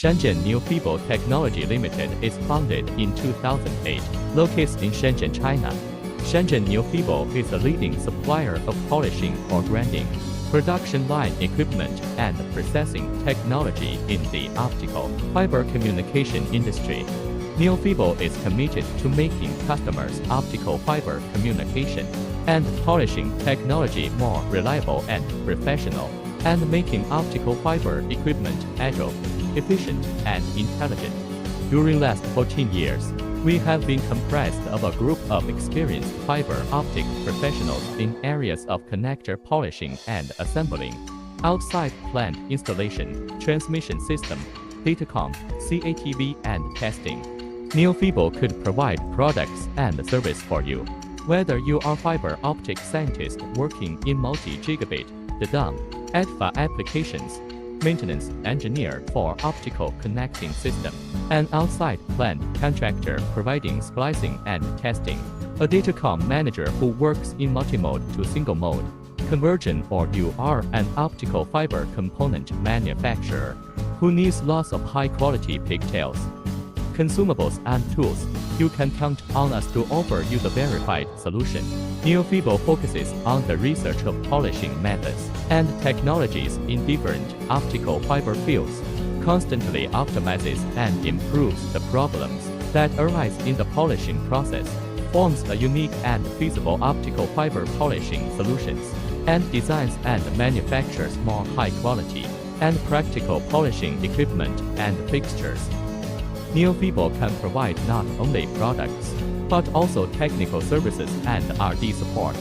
Shenzhen Neofibo Technology Limited is founded in 2008, located in Shenzhen, China. Shenzhen Neofibo is a leading supplier of polishing or grinding, production line equipment, and processing technology in the optical fiber communication industry. Neofibo is committed to making customers' optical fiber communication and polishing technology more reliable and professional, and making optical fiber equipment agile, efficient, and intelligent. During last 14 years, we have been comprised of a group of experienced fiber optic professionals in areas of connector polishing and assembling, outside plant installation, transmission system, datacom, CATV, and testing. Neofibo could provide products and service for you. Whether you are fiber optic scientist working in multi-gigabit, DDoM, ADFA applications, maintenance engineer for optical connecting system, an outside plant contractor providing splicing and testing, a datacom manager who works in multimode to single mode conversion, or you are an optical fiber component manufacturer who needs lots of high-quality pigtails, consumables, and tools, you can count on us to offer you the verified solution. Neofibo focuses on the research of polishing methods and technologies in different optical fiber fields, constantly optimizes and improves the problems that arise in the polishing process, forms a unique and feasible optical fiber polishing solutions, and designs and manufactures more high-quality and practical polishing equipment and fixtures. Neofibo can provide not only products, but also technical services and R&D support.